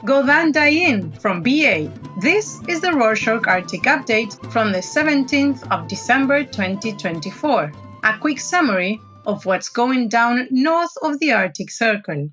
Godan Dayin from BA. This is the Rorschach Arctic Update from the 17th of December 2024. A quick summary of what's going down north of the Arctic Circle.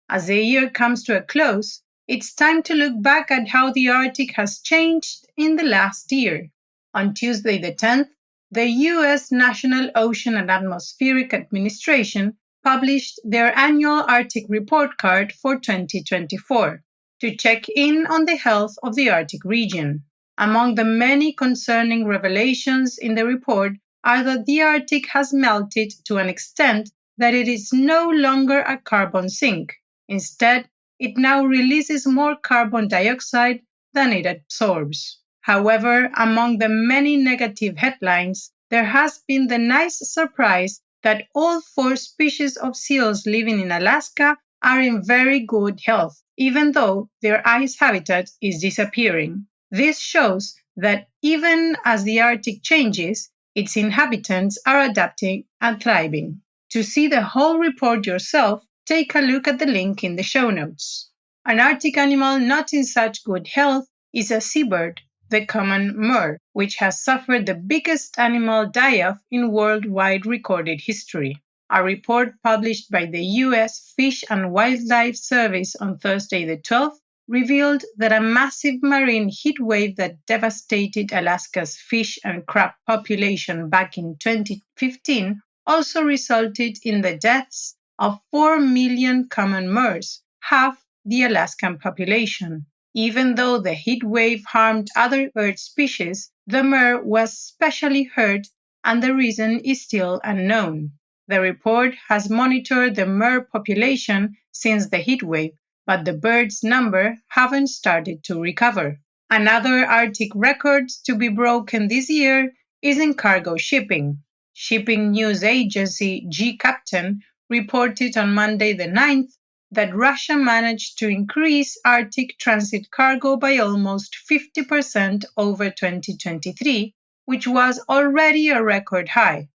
As the year comes to a close, it's time to look back at how the Arctic has changed in the last year. On Tuesday the 10th, the U.S. National Ocean and Atmospheric Administration published their annual Arctic report card for 2024. To check in on the health of the Arctic region. Among the many concerning revelations in the report are that the Arctic has melted to an extent that it is no longer a carbon sink. Instead, it now releases more carbon dioxide than it absorbs. However, among the many negative headlines, there has been the nice surprise that all 4 species of seals living in Alaska are in very good health, even though their ice habitat is disappearing. This shows that even as the Arctic changes, its inhabitants are adapting and thriving. To see the whole report yourself, take a look at the link in the show notes. An Arctic animal not in such good health is a seabird, the common murre, which has suffered the biggest animal die-off in worldwide recorded history. A report published by the U.S. Fish and Wildlife Service on Thursday the 12th revealed that a massive marine heat wave that devastated Alaska's fish and crab population back in 2015 also resulted in the deaths of 4 million common murres, half the Alaskan population. Even though the heat wave harmed other bird species, the murre was especially hurt, and the reason is still unknown. The report has monitored the murre population since the heatwave, but the birds' number haven't started to recover. Another Arctic record to be broken this year is in cargo shipping. Shipping news agency G-Captain reported on Monday the 9th that Russia managed to increase Arctic transit cargo by almost 50% over 2023, which was already a record high.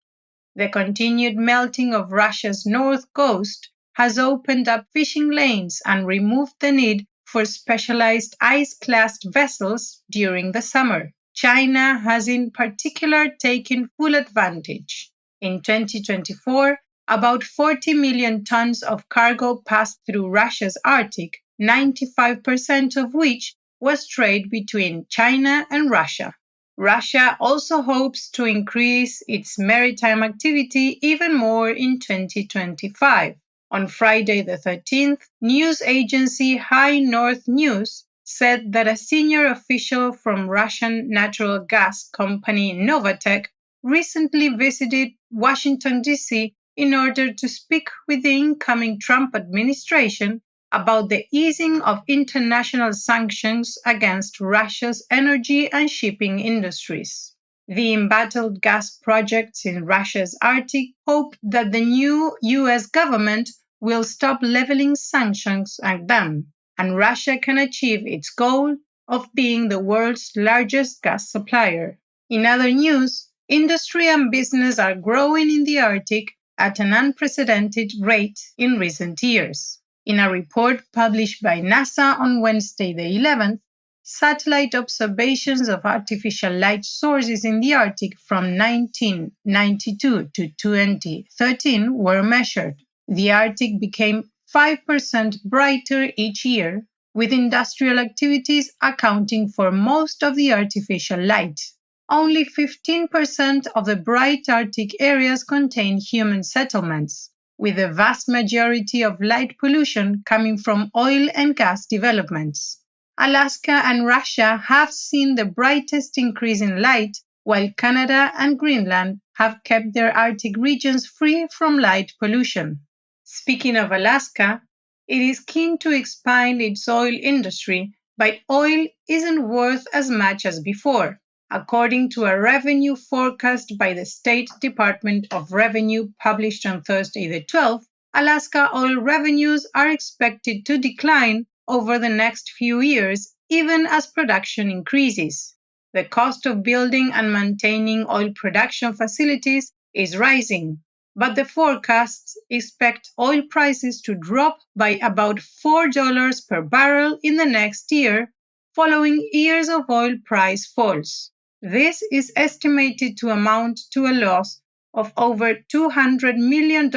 The continued melting of Russia's north coast has opened up fishing lanes and removed the need for specialized ice-classed vessels during the summer. China has in particular taken full advantage. In 2024, about 40 million tons of cargo passed through Russia's Arctic, 95% of which was trade between China and Russia. Russia also hopes to increase its maritime activity even more in 2025. On Friday the 13th, news agency High North News said that a senior official from Russian natural gas company Novatek recently visited Washington, D.C. in order to speak with the incoming Trump administration about the easing of international sanctions against Russia's energy and shipping industries. The embattled gas projects in Russia's Arctic hope that the new U.S. government will stop leveling sanctions at them, and Russia can achieve its goal of being the world's largest gas supplier. In other news, industry and business are growing in the Arctic at an unprecedented rate in recent years. In a report published by NASA on Wednesday the 11th, satellite observations of artificial light sources in the Arctic from 1992 to 2013 were measured. The Arctic became 5% brighter each year, with industrial activities accounting for most of the artificial light. Only 15% of the bright Arctic areas contain human settlements, with the vast majority of light pollution coming from oil and gas developments. Alaska and Russia have seen the brightest increase in light, while Canada and Greenland have kept their Arctic regions free from light pollution. Speaking of Alaska, it is keen to expand its oil industry, but oil isn't worth as much as before. According to a revenue forecast by the State Department of Revenue published on Thursday the 12th, Alaska oil revenues are expected to decline over the next few years, even as production increases. The cost of building and maintaining oil production facilities is rising, but the forecasts expect oil prices to drop by about $4 per barrel in the next year, following years of oil price falls. This is estimated to amount to a loss of over $200 million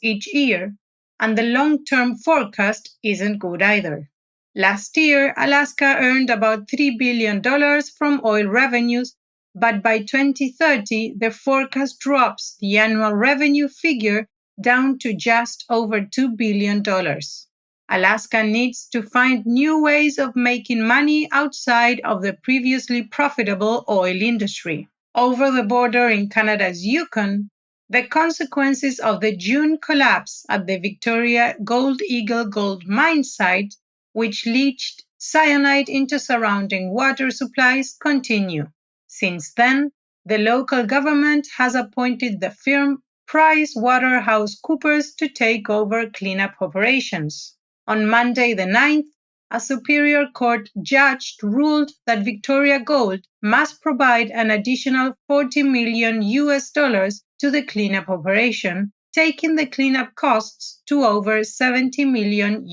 each year, and the long-term forecast isn't good either. Last year, Alaska earned about $3 billion from oil revenues, but by 2030, the forecast drops the annual revenue figure down to just over $2 billion. Alaska needs to find new ways of making money outside of the previously profitable oil industry. Over the border in Canada's Yukon, the consequences of the June collapse at the Victoria Gold Eagle gold mine site, which leached cyanide into surrounding water supplies, continue. Since then, the local government has appointed the firm PricewaterhouseCoopers to take over cleanup operations. On Monday the 9th, a Superior Court judge ruled that Victoria Gold must provide an additional $40 million to the cleanup operation, taking the cleanup costs to over $70 million.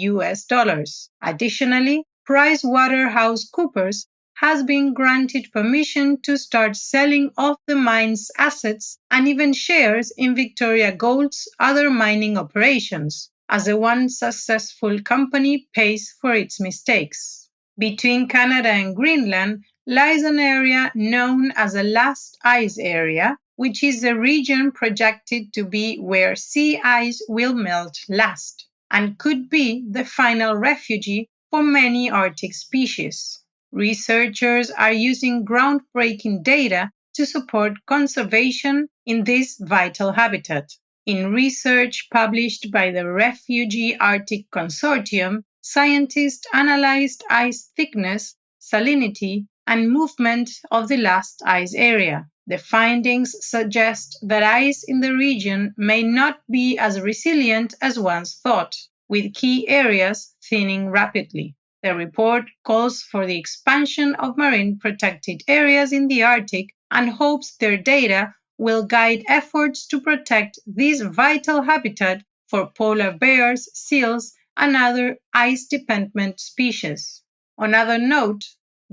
Additionally, PricewaterhouseCoopers has been granted permission to start selling off the mine's assets and even shares in Victoria Gold's other mining operations, as the one successful company pays for its mistakes. Between Canada and Greenland lies an area known as the Last Ice Area, which is the region projected to be where sea ice will melt last, and could be the final refuge for many Arctic species. Researchers are using groundbreaking data to support conservation in this vital habitat. In research published by the Refuge Arctic Consortium, scientists analyzed ice thickness, salinity, and movement of the last ice area. The findings suggest that ice in the region may not be as resilient as once thought, with key areas thinning rapidly. The report calls for the expansion of marine protected areas in the Arctic and hopes their data will guide efforts to protect this vital habitat for polar bears, seals, and other ice-dependent species. On another note,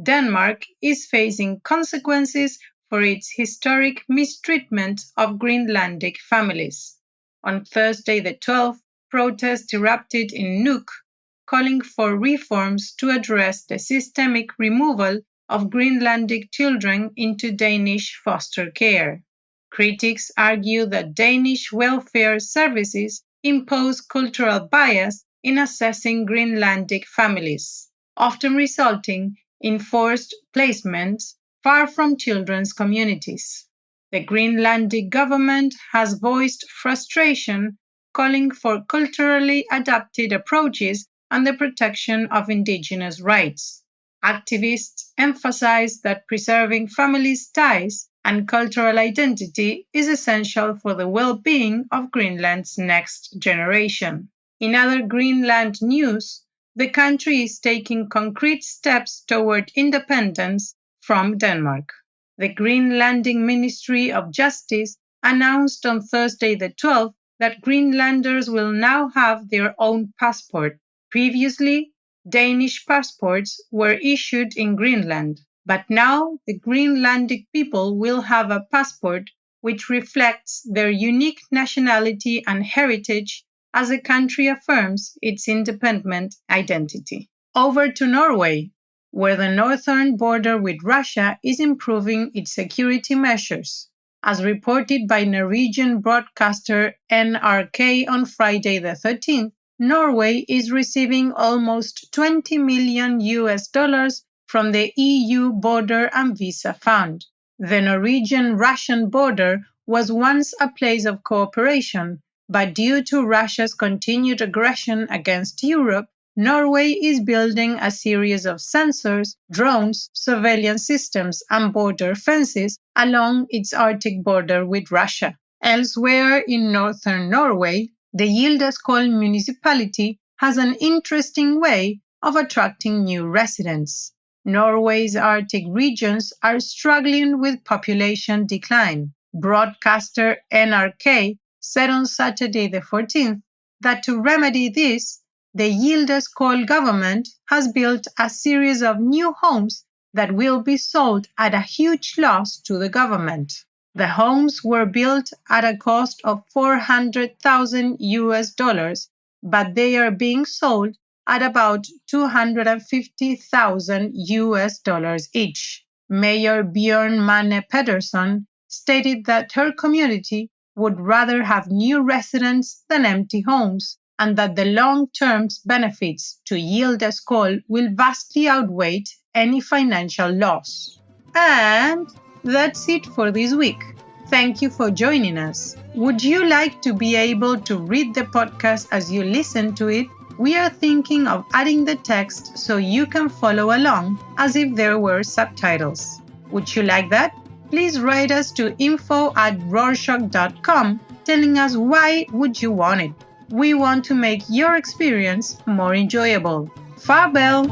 Denmark is facing consequences for its historic mistreatment of Greenlandic families. On Thursday the 12th, protests erupted in Nuuk, calling for reforms to address the systemic removal of Greenlandic children into Danish foster care. Critics argue that Danish welfare services impose cultural bias in assessing Greenlandic families, often resulting in forced placements far from children's communities. The Greenlandic government has voiced frustration, calling for culturally adapted approaches and the protection of indigenous rights. Activists emphasize that preserving families' ties and cultural identity is essential for the well-being of Greenland's next generation. In other Greenland news, the country is taking concrete steps toward independence from Denmark. The Greenlandic Ministry of Justice announced on Thursday the 12th that Greenlanders will now have their own passport. Previously, Danish passports were issued in Greenland, but now the Greenlandic people will have a passport which reflects their unique nationality and heritage as the country affirms its independent identity. Over to Norway, where the northern border with Russia is improving its security measures. As reported by Norwegian broadcaster NRK on Friday the 13th, Norway is receiving almost $20 million from the EU Border and Visa Fund. The Norwegian-Russian border was once a place of cooperation, but due to Russia's continued aggression against Europe, Norway is building a series of sensors, drones, surveillance systems, and border fences along its Arctic border with Russia. Elsewhere in northern Norway, the Gildeskål municipality has an interesting way of attracting new residents. Norway's Arctic regions are struggling with population decline. Broadcaster NRK said on Saturday the 14th that to remedy this, the Yildiz government has built a series of new homes that will be sold at a huge loss to the government. The homes were built at a cost of $400,000, but they are being sold at about $250,000 each. Mayor Bjørn Mane Pedersen stated that her community would rather have new residents than empty homes, and that the long-term benefits to Yildiz will vastly outweigh any financial loss. And that's it for this week. Thank you for joining us. Would you like to be able to read the podcast as you listen to it? We are thinking of adding the text so you can follow along as if there were subtitles. Would you like that? Please write us to info@rorschach.com telling us why would you want it. We want to make your experience more enjoyable. Farewell!